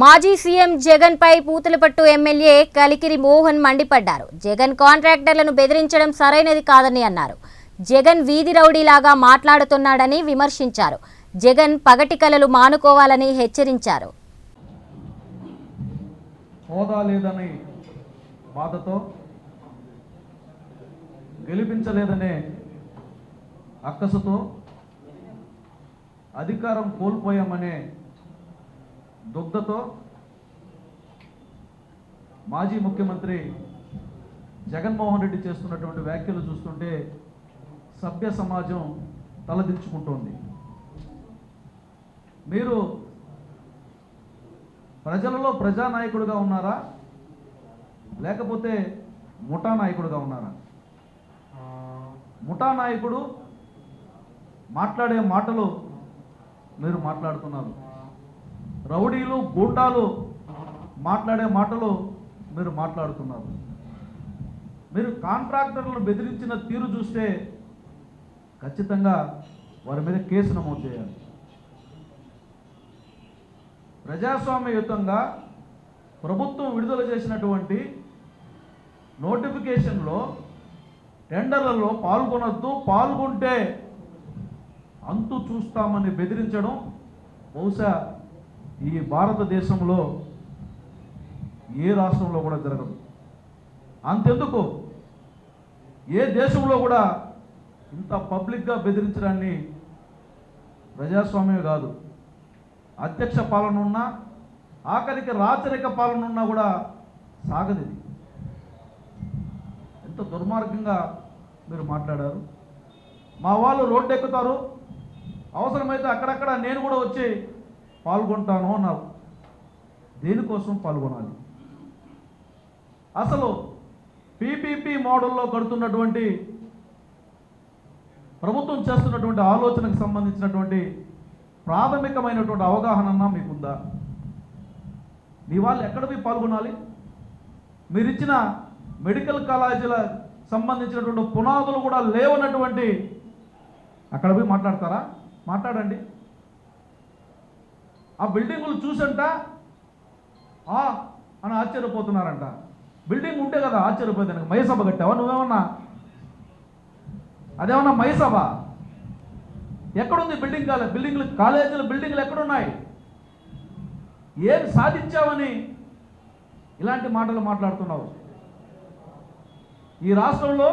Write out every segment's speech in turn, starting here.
మాజీ సీఎం జగన్ పై పూతలపట్టు ఎమ్మెల్యే కలికిరి మోహన్ మండిపడ్డారు. జగన్ కాంట్రాక్టర్లను బెదిరించడం సరైనది కాదని అన్నారు. జగన్ వీధి రౌడీలాగా మాట్లాడుతున్నాడని విమర్శించారు. జగన్ పగటి కలలు మానుకోవాలని హెచ్చరించారు. హోదా లేదని బాధతో, గెలిపించలేదనే అక్కసుతో, అధికారం కోల్పోయామనే దుగ్ధతో మాజీ ముఖ్యమంత్రి జగన్మోహన్ రెడ్డి చేస్తున్నటువంటి వ్యాఖ్యలు చూస్తుంటే సభ్య సమాజం తలదించుకుంటోంది. మీరు ప్రజలలో ప్రజానాయకుడిగా ఉన్నారా, లేకపోతే ముఠా నాయకుడిగా ఉన్నారా? ముఠా నాయకుడు మాట్లాడే మాటలు మీరు మాట్లాడుతున్నారు. రౌడీలు గూండాలు మాట్లాడే మాటలు మీరు మాట్లాడుతున్నారు. మీరు కాంట్రాక్టర్లను బెదిరించిన తీరు చూస్తే ఖచ్చితంగా వారి మీద కేసు నమోదు చేయాలి. ప్రజాస్వామ్యయుతంగా ప్రభుత్వం విడుదల చేసినటువంటి నోటిఫికేషన్లో టెండర్లలో పాల్గొనొద్దు, పాల్గొంటే అంతు చూస్తామని బెదిరించడం బహుశా ఈ భారతదేశంలో ఏ రాష్ట్రంలో కూడా జరగదు. అంతెందుకు ఏ దేశంలో కూడా ఇంత పబ్లిక్గా బెదిరించడాన్ని ప్రజాస్వామ్యం కాదు, అధ్యక్ష పాలన ఉన్నా, ఆఖరికి రాచరిక పాలన ఉన్నా కూడా సాగదు. ఎంత దుర్మార్గంగా మీరు మాట్లాడారు. మా వాళ్ళు రోడ్డు ఎక్కుతారు, అవసరమైతే అక్కడక్కడ నేను కూడా వచ్చి పాల్గొంటాను అన్నారు. దేనికోసం పాల్గొనాలి? అసలు పీపీపీ మోడల్లో కడుతున్నటువంటి ప్రభుత్వం చేస్తున్నటువంటి ఆలోచనకు సంబంధించినటువంటి ప్రాథమికమైనటువంటి అవగాహన మీకుందా? మీ వాళ్ళు ఎక్కడ పోయి పాల్గొనాలి? మీరిచ్చిన మెడికల్ కాలేజీల సంబంధించినటువంటి పునాదులు కూడా లేవన్నటువంటి అక్కడ పోయి మాట్లాడతారా? మాట్లాడండి. ఆ బిల్డింగులు చూసంట అని ఆశ్చర్యపోతున్నారంట. బిల్డింగ్ ఉంటే కదా ఆశ్చర్యపోయేదానికి మయసభ కట్టావా నువ్వేమన్నా? అదేమన్నా మయసభ? ఎక్కడుంది బిల్డింగ్? బిల్డింగ్లు, కాలేజీలు, బిల్డింగ్లు ఎక్కడున్నాయి? ఏం సాధించావని ఇలాంటి మాటలు మాట్లాడుతున్నావు? ఈ రాష్ట్రంలో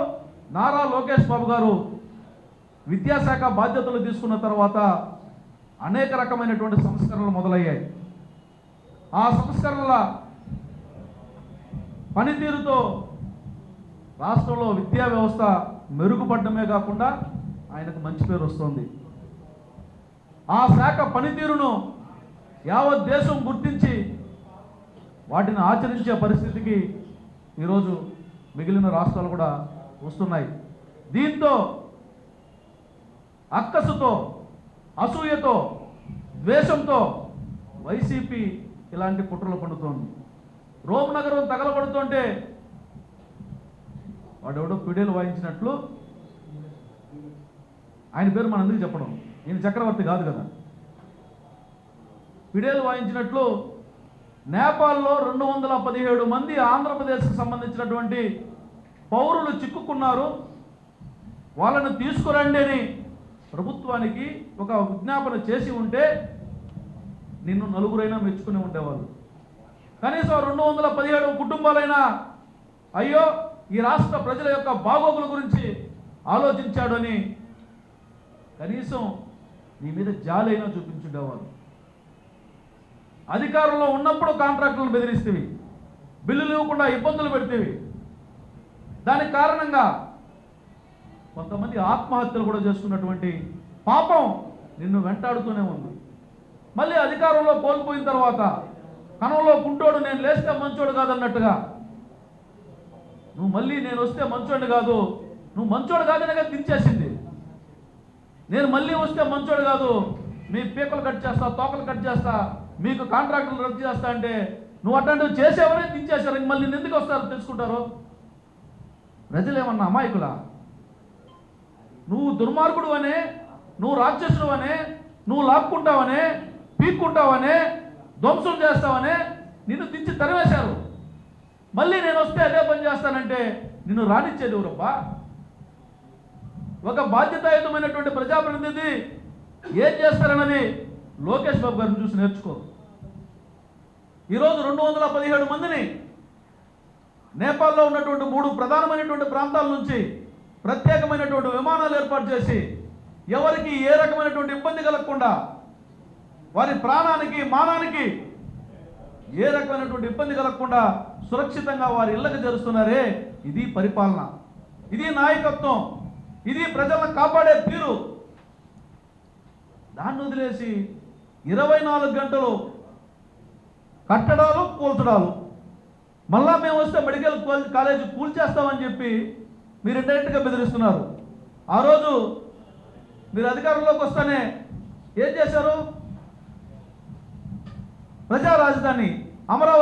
నారా లోకేష్ బాబు గారు విద్యాశాఖ బాధ్యతలు తీసుకున్న తర్వాత అనేక రకమైనటువంటి సంస్కరణలు మొదలయ్యాయి. ఆ సంస్కరణల పనితీరుతో రాష్ట్రంలో విద్యా వ్యవస్థ మెరుగుపడమే కాకుండా ఆయనకు మంచి పేరు వస్తుంది. ఆ శాఖ పనితీరును యావత్ దేశం గుర్తించి వాటిని ఆచరించే పరిస్థితికి ఈరోజు మిగిలిన రాష్ట్రాలు కూడా వస్తున్నాయి. దీంతో అక్కసుతో, అసూయతో, ద్వేషంతో వైసీపీ ఇలాంటి కుట్రలు పండుతోంది. రోమ్ నగరం తగలబడుతుంటే వాడెవడో పిడేలు వాయించినట్లు, ఆయన పేరు మన అందరికీ చెప్పడం, ఈయన చక్రవర్తి కాదు కదా, పిడేలు వాయించినట్లు నేపాల్లో 217 మంది ఆంధ్రప్రదేశ్కి సంబంధించినటువంటి పౌరులు చిక్కుకున్నారు, వాళ్ళను తీసుకురండి అని ప్రభుత్వానికి ఒక విజ్ఞాపన చేసి ఉంటే నిన్ను నలుగురైనా మెచ్చుకుని ఉండేవాళ్ళు. కనీసం 217 కుటుంబాలైనా అయ్యో ఈ రాష్ట్ర ప్రజల యొక్క బాగోగుల గురించి ఆలోచించాడు అని కనీసం నీ మీద జాలైనా చూపించుండేవాళ్ళు. అధికారంలో ఉన్నప్పుడు కాంట్రాక్టులను బెదిరిస్తేవి, బిల్లులు ఇవ్వకుండా ఇబ్బందులు పెడితేవి. దానికి కారణంగా కొంతమంది ఆత్మహత్యలు కూడా చేసుకున్నటువంటి పాపం నిన్ను వెంటాడుతూనే ఉంది. మళ్ళీ అధికారంలో కోల్పోయిన తర్వాత కనంలో కుంటోడు నేను లేస్తే మంచోడు కాదన్నట్టుగా నువ్వు మళ్ళీ నేను వస్తే మంచోడు కాదు, నువ్వు మంచోడు కాదనగా దించేసింది. నేను మళ్ళీ వస్తే మంచోడు కాదు, మీ పీకలు కట్ చేస్తా, తోకలు కట్ చేస్తా, మీకు కాంట్రాక్టులు రద్దు చేస్తా అంటే నువ్వు అట్లాంటివి చేసేవరే దించేశారు. ఇంక మళ్ళీ ఎందుకు వస్తారు తెలుసుకుంటారు? ప్రజలేమన్నా అమాయకులా? నువ్వు దుర్మార్గుడు అనే, నువ్వు రాక్షసుడు అనే, నువ్వు లాక్కుంటావనే, పీక్కుంటావనే ధ్వంసం చేస్తామనే నిన్ను దించి తరివేశారు. మళ్ళీ నేను వస్తే అదే పని చేస్తానంటే నిన్ను రానిచ్చేది ఎవరబ్బా? ఒక బాధ్యతాయుతమైనటువంటి ప్రజాప్రతినిధి ఏం చేస్తారన్నది లోకేష్ బాబు గారిని చూసి నేర్చుకో. ఈరోజు 217 మందిని నేపాల్లో ఉన్నటువంటి 3 ప్రధానమైనటువంటి ప్రాంతాల నుంచి ప్రత్యేకమైనటువంటి విమానాలు ఏర్పాటు చేసి ఎవరికి ఏ రకమైనటువంటి ఇబ్బంది కలగకుండా వారి ప్రాణానికి మానానికి ఏ రకమైనటువంటి ఇబ్బంది కలగకుండా సురక్షితంగా వారి ఇళ్లకు చేరుస్తున్నారే, ఇది పరిపాలన, ఇది నాయకత్వం, ఇది ప్రజలను కాపాడే తీరు. దాన్ని వదిలేసి 24 గంటలు కట్టడాలు కూల్చడాలు, మళ్ళా మేము వస్తే మెడికల్ కాలేజీ కూల్చేస్తామని చెప్పి మీరు ఇండైరెక్ట్గా బెదిరిస్తున్నారు. ఆ రోజు మీరు అధికారంలోకి వస్తానే ఏం చేశారు? ప్రజా రాజధాని అమరావతి